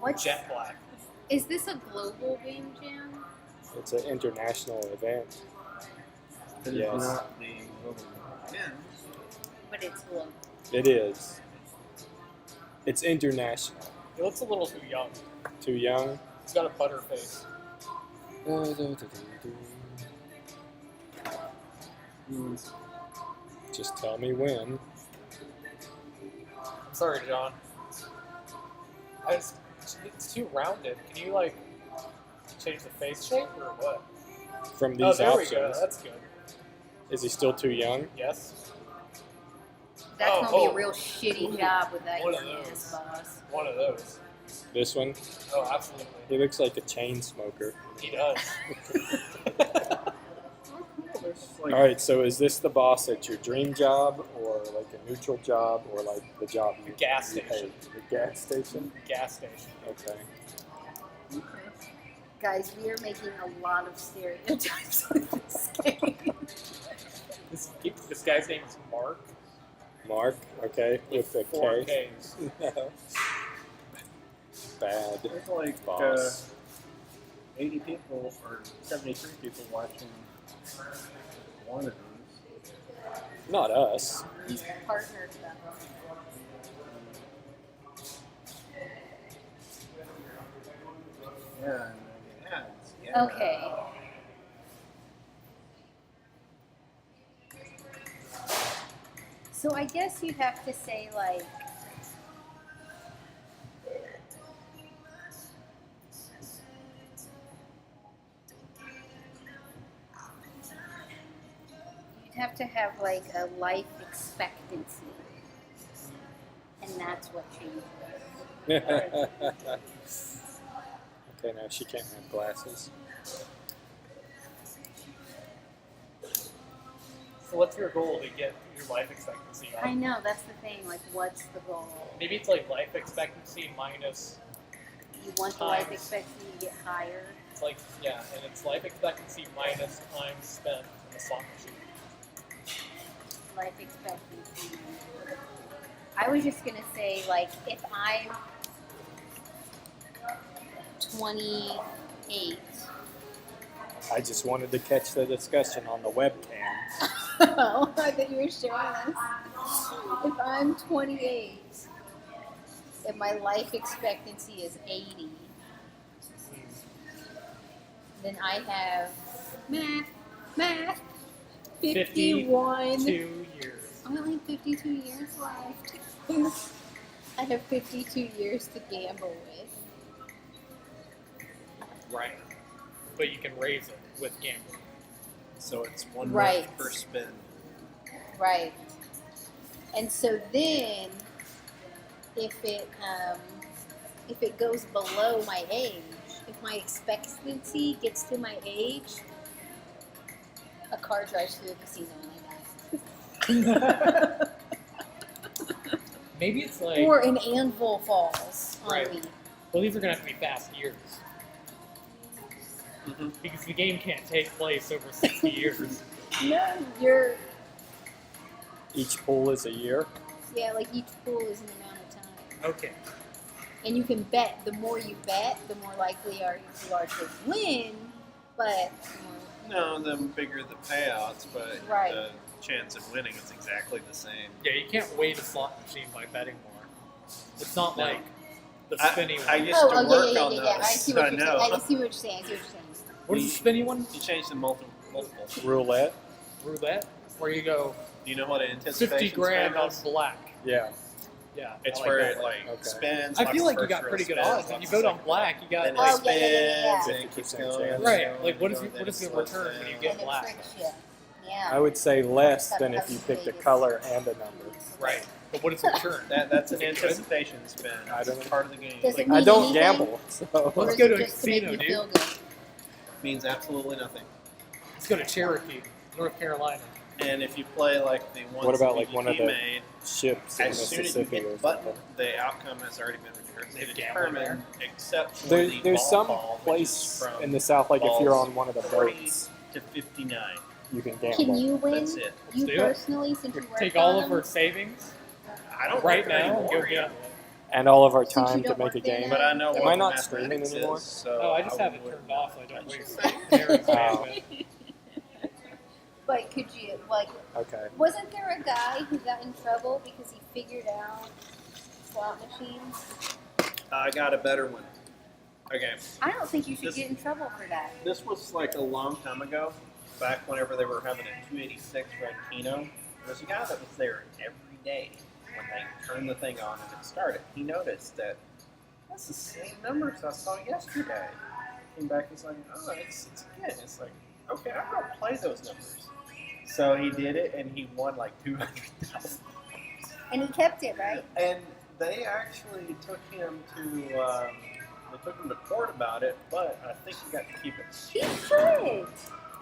What's, jet black. is this a global game jam? It's an international event. It is Yes. not the woman. Yeah. But it's global. It is. It's international. He looks a little too young. Too young? He's got a butter face. Just tell me when. I'm sorry, John. It's too rounded. Can you like change the face shape or what? From Oh, these there options. we go. That's good. Is he still too young? Yes. That's Oh, gonna be a oh. real shitty job with that One of young ass those. boss. One of those. This one? Oh, absolutely. He looks like a chain smoker. He does. Like, All right, so is this the boss at your dream job, or like a neutral job, or like the job you Gas you station. hate? The gas station? Gas station. Okay. Guys, we are making a lot of stereotypes with this game. This guy's name is Mark. Mark, okay, with the Four K. Ks. No. Bad there's like boss. 80 people or 73 people watching one of these. Not us. He's partnered with them. Yeah, and the ads. Yeah. Okay. So I guess you'd have to say like you'd have to have like a life expectancy, and that's what changed it. Okay, now she can't have glasses. So what's your goal to get your life expectancy up? I know, that's the thing. Like, what's the goal? Maybe it's like life expectancy minus. You want the life Times. expectancy to get higher. It's like yeah, and it's life expectancy minus time spent in the slot machine. Life expectancy. I was just gonna say, like, if I'm 28. I just wanted to catch the discussion on the webcam. Oh, I thought you were showing us. If I'm 28 and my life expectancy is 80, then I have math 51. 2 years. Only 52 years left. I have 52 years to gamble with. Right. But you can raise it with gambling. So it's one Right. month per spin. Right. And so then, if it goes below my age, if my expectancy gets to my age, a car drives through the casino and I die. Maybe it's like Or an anvil falls on Right. me. well, these are gonna have to be fast years Mm-hmm. because the game can't take place over 60 years. No, you're Each pool is a year. like each pool is an amount of time. Okay. And you can bet. The more you bet, the more likely you are to win. But No, the bigger the payouts, but Right. the chance of winning is exactly the same. Yeah, you can't weight a slot machine by betting more. It's not No. like the I- spinny I one. used to work yeah. on I those, see so what I you're know. saying. I see what you're saying. What is the spinny one? You change the multiple. Roulette. Roulette, where you go Do you know what an 50 anticipation grand spin on is? black. Yeah. Yeah, It's I like where that it one. like Okay. spins. I lots feel of like you first got row pretty good spins, odds. If lots you of vote on second black, you got Then it like Oh, yeah. spins and it 50% keeps chance. going. Right, like, what is going, the- then what is it the return slows when you down. get And it black. tricks you. Yeah. I would say less Gotta than if have you some picked a Vegas. color and a number. right. But what is the return? That's an Is it good? anticipation spin. I don't It's know. part of the game. Does it Like, mean I don't anything? gamble, so Or Let's is go it to a just to make casino, you dude. feel good? means absolutely nothing. Let's go to Cherokee, North Carolina. And if you play like the ones What about, that like, one of BGP the made, ships in as soon as you Mississippi or hit the button, something. the outcome has already been returned. They They gamble determine, except for There, the there's ball some ball, which place is from in the South, like if you're balls on one of the 40 boats, to 59. you can gamble. Can you win? That's it. You do it. personally, since you work Take on all them? of our savings I don't right work now and anymore, go yeah. gamble. And all of our Since you time to don't make a work there game. But I know Am what I not mathematics streaming anymore? is, so Oh, I just have it would- turned off so I don't waste Say. Aaron's Oh. bandwidth. But could you, like, Okay. wasn't there a guy who got in trouble because he figured out slot machines? I got a better one. Okay, I don't think you should This- get in trouble for that. this was like a long time ago, back whenever they were having a 286 Red Kino, there was a guy that was there every day when they turned the thing on and it started. He noticed that that's the same numbers I saw yesterday. Came back, he's like, oh, it's again. It's like, okay, I'm gonna play those numbers. So he did it, and he won like $200,000. And he kept it, right? And they actually took him to court about it, but I think he got to keep it. He should.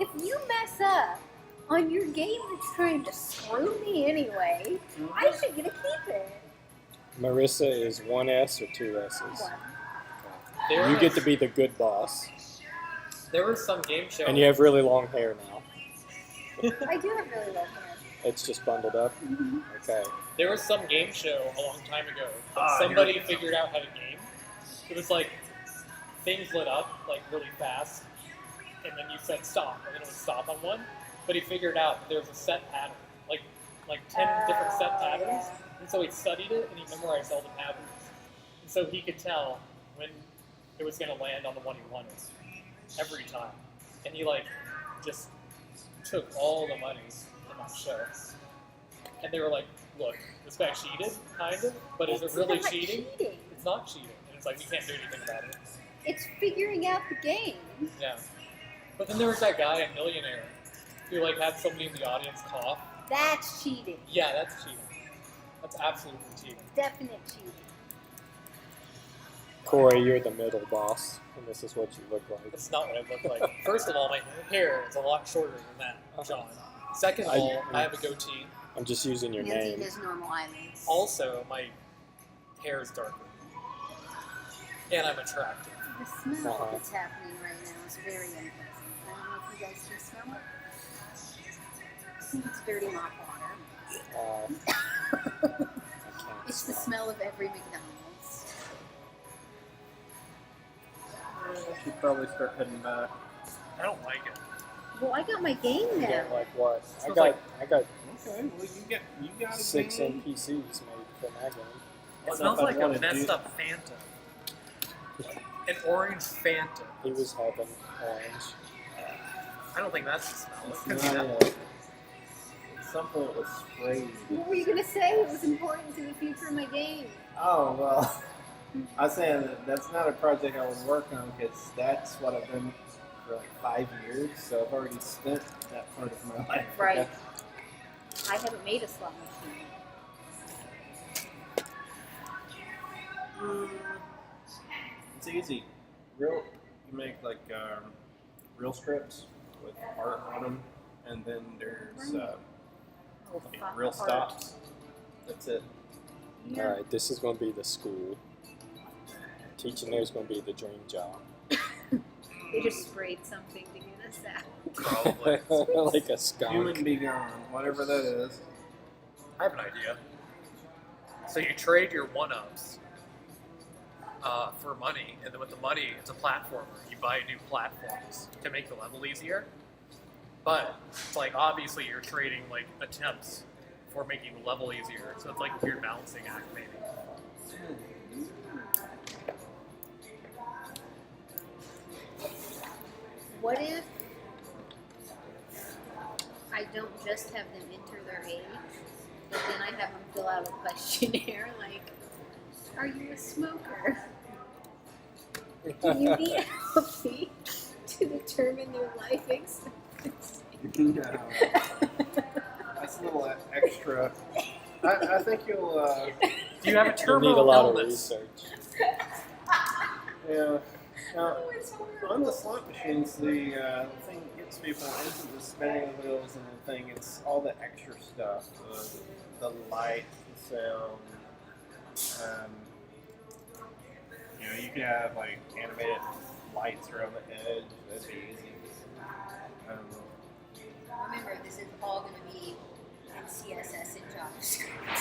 If you mess up on your game that's trying to screw me anyway, I should get to keep it. Marissa is 1 S or 2 S's? What? There You was- get to be the good boss. There was some game show. And you have really long hair now. I do have really long hair. It's just bundled up? Okay. There was some game show a long time ago. Ah, Somebody here it is. figured out how to game. It was like things lit up like really fast, and then you said stop, and then it would stop on one. But he figured out that there was a set pattern, like 10 different set patterns, and so he studied it and he memorized all the patterns, and so he could tell when it was going to land on the one he wanted every time. And he just took all the money in that show, and they were like, "Look, this guy cheated, kind of, but is it It's really not cheating? cheating. It's not cheating." And it's like we can't do anything about it. It's figuring out the game. Yeah. But then there was that guy, a millionaire, who had somebody in the audience cough. That's cheating. Yeah, that's cheating. That's absolutely cheating. Definite cheating. Corey, you're the middle boss, and this is what you look like. That's not what I look like. First of all, my hair is a lot shorter than that, John. Second of all, I have a goatee. I'm just using your Nancy name. does normal eyelids. Also, my hair is darker. And I'm attractive. The smell Uh-huh. that's happening right now is very unpleasant. I don't know if you guys can smell it. I think it's dirty mop water. I can't It's the smell of every McDonald's. I should probably start heading back. I don't like it. Well, I got my game You now. got like what? I Smells got like- I got Okay, well you got 6 a game. NPCs made for my game. It I don't know smells if like I'd a wanna messed do- up Fanta. An orange Fanta. He was having orange. I don't think that's the smell. It It's could be not that. something that was sprayed. What were you gonna say? It was important to the future of my game. Oh well, I was saying that's not a project I would work on because that's what I've done for like 5 years. So I've already spent that part of my life. Right. I haven't made a slot machine. It's easy. You make real strips with art on them, and then there's real stops. That's it. All right, this is going to be the school. Teaching there is going to be the dream job. They just sprayed something to get us out. Probably. Like a skunk. Human be gone, whatever that is. I have an idea. So you trade your one-ups for money, and then with the money, it's a platformer. You buy new platforms to make the level easier. But it's obviously you're trading attempts for making the level easier. So it's like a weird balancing act, maybe. What if I don't just have them enter their age, but then I have them fill out a questionnaire like, are you a smoker? Can you be healthy to determine their life expectancy? No. That's a little extra. I think you'll. Do you have a You need a terminal lot of illness? research. Yeah. Now, Oh, it's horrible. on the slot machines, the thing that gets people isn't the spinning wheels and the thing. It's all the extra stuff, the light, the sound. You could have animated lights around the edge. That'd be easy. Remember, this is all going to be in CSS and JavaScript.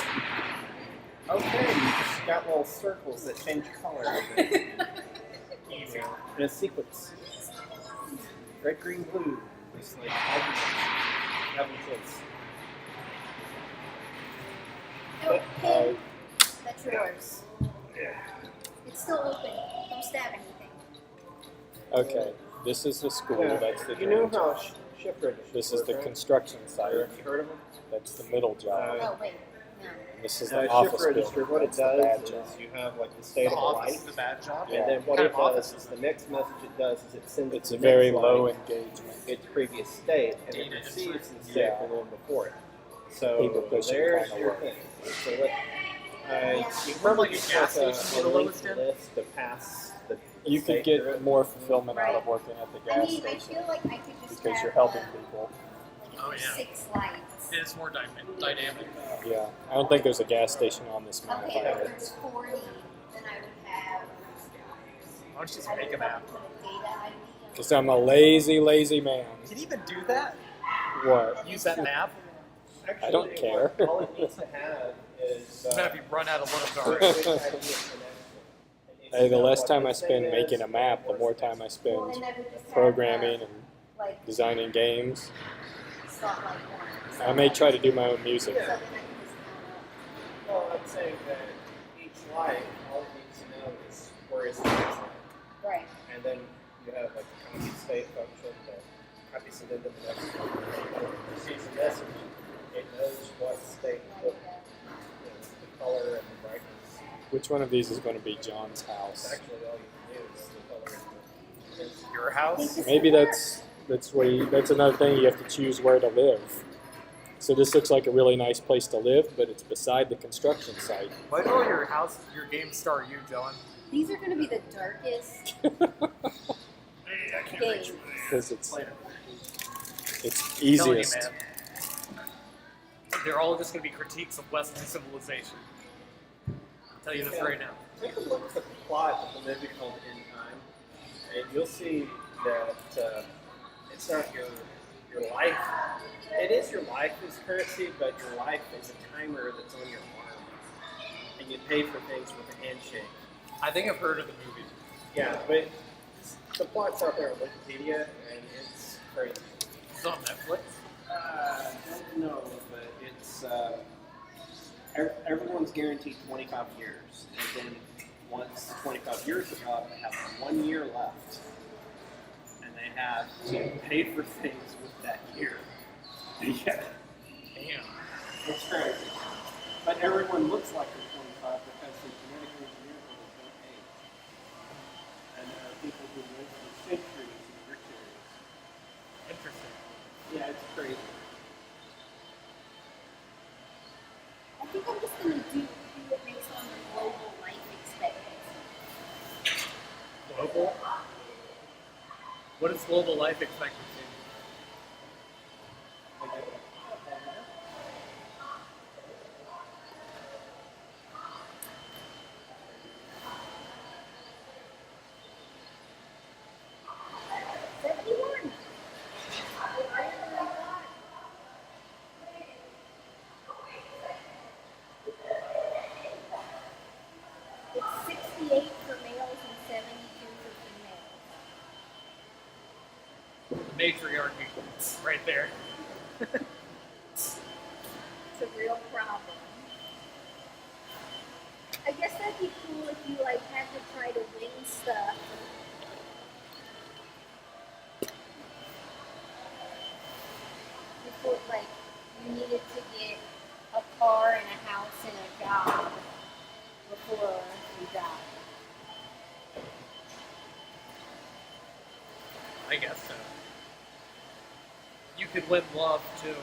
Okay, you just got little circles that change color. Easy. In a sequence. Red, green, blue. Just like having kids. No, Pin, that's yours. Yeah. It's still open. Don't stab anything. Okay, this is the school. That's the You know dream how job. shift register. This is the work, construction right? site. Have you heard of them? That's the middle job. Oh, wait. No. This is Uh, the office shift register, building. what it That's the bad does job. is you have like the state The of the office light, is a bad job. Yeah. and then what What it kind of does office is is the it? next message it does is it sends It's it a to the very next low light, engagement. its previous state, and it Data receives the state Yeah. of the one before it. So People pushing there's kinda your work. thing. So what, you Wouldn't remember like a you gas put station be the a link lowest to end? this to pass the You could state through get it? more fulfillment out of Right. working at the I gas mean, I station feel like I could just because have you're helping people. like Oh, yeah. 6 lights. It is more dynamic. Yeah, I don't think there's a gas station on this map Okay, if either. there's 40, then I would have. Why don't you just I make would a map? probably put a data ID. Because I'm a lazy, lazy man. Can you even do that? What? Use that map? Actually, I don't care. All it needs to have is What if you run out of Ludum quick Dare? ID of connection. Hey, the Now, less what time I this thing spend is, making a map, the more time I Well, spend and I would just have, programming and like, designing games. slot like one. I may try to do my own music. So then I can just count Well, I'm saying that each light, all it needs to know is where is the next light. up. Right. And then you have like the copy state function that copies it into the next one. When it receives a message, it knows what state, what, the color and the brightness. Which one of these is going to be John's It's house? actually all you can do is the color and the. Your house? Maybe that's another thing, you have to choose where to live. So this looks like a really nice place to live, but it's beside the construction site. Why do all your house, your games star you, John? These are going to be the darkest games. Because it's Later. it's Telling you, easiest. man. They're all just going to be critiques of Western civilization. I'll tell you this right now. Take a look at the plot of the movie called In Time, and you'll see that it's not your life. It is your life as currency, but your life is a timer that's on your arm, and you pay for things with a handshake. I think I've heard of the movie. Yeah, but the plot's out there on Wikipedia, and it's crazy. It's on Netflix. Don't know, but it's everyone's guaranteed 25 years, and then once 25 years are up, they have 1 year left, and they have to pay for things with that year. Yeah, Damn. it's crazy. But everyone looks like they're 25 because they're genetically engineered for their own age. And there are people who live for centuries in rich areas. Interesting. Yeah, it's crazy. I think I'm just going to do it based on the global life expectancy. Global? What is global life expectancy? It's 68 for males and 72 for females. Matriarchy. Right there. It's a real problem. I guess that'd be cool if you like had to try to win stuff. Before, like, you needed to get a car and a house and a job before you died. I guess so. You could win love too.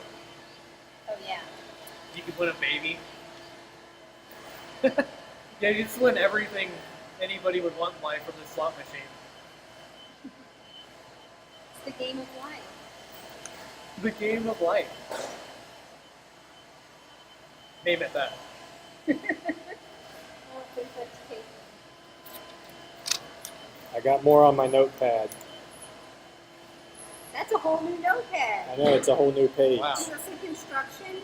Oh yeah. You could win a baby. Yeah, you just win everything anybody would want in life from this slot machine. It's the game of life. The game of life. Name it that. I don't think that's taken. I got more on my notepad. That's a whole new I notepad. know it's a whole new page. Wow. Is this in construction?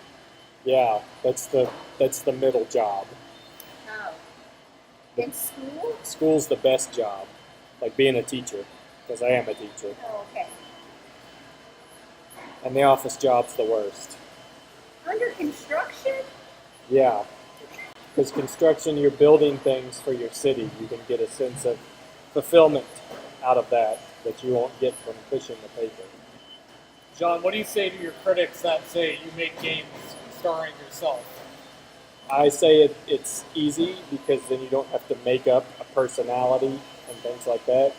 Yeah, that's the middle job. No. In school? School's the best job, like being a teacher, because I am a teacher. Oh, okay. And the office job's the worst. Under construction? Yeah, because construction, you're building things for your city. You can get a sense of fulfillment out of that you won't get from pushing the paper. John, what do you say to your critics that say you make games starring yourself? I say it's easy because then you don't have to make up a personality and things like that.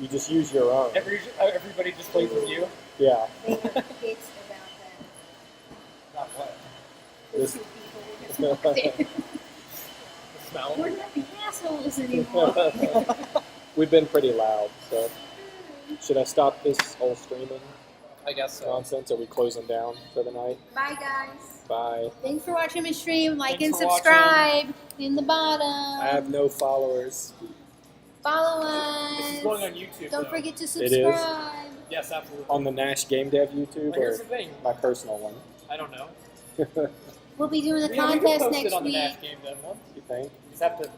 You just use your own. Everybody just plays with you? Yeah. They were kids about that. Not what? The This- two people who just walked in. The smell? We're not the assholes anymore. We've been pretty loud, so should I stop this whole streaming I guess so. nonsense? Are we closing down for the night? Bye, guys. Bye. Thanks for watching my stream. Like Thanks and for subscribe in the bottom. I have no followers. Follow This is us. going on YouTube. Don't though. forget to is? subscribe. Yes, absolutely. On the Nash Game Dev YouTube But here's or the thing. my personal one? I don't know. We'll be doing the Yeah, we can contest post next it on the week. Nash Game Dev one. You think? You just have to.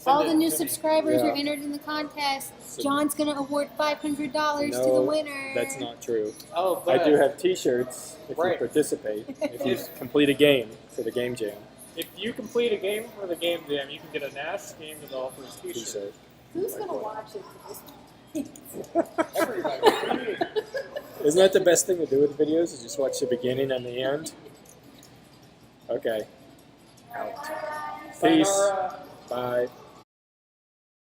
All send the it new to me. subscribers Yeah. are entered in the contest. So- John's gonna award $500 to the No, winner. That's not true. Oh, I but do have T-shirts if you Right. participate. If you complete a game for the Game Jam if you complete a game for the Game Jam, you can get a Nash Game Developers T-shirt. T-shirt. Who's gonna watch it for this? Everybody. Isn't that the best thing to do with videos? Is just watch the beginning and the end? Okay. Out. Peace. Sayonara. Bye.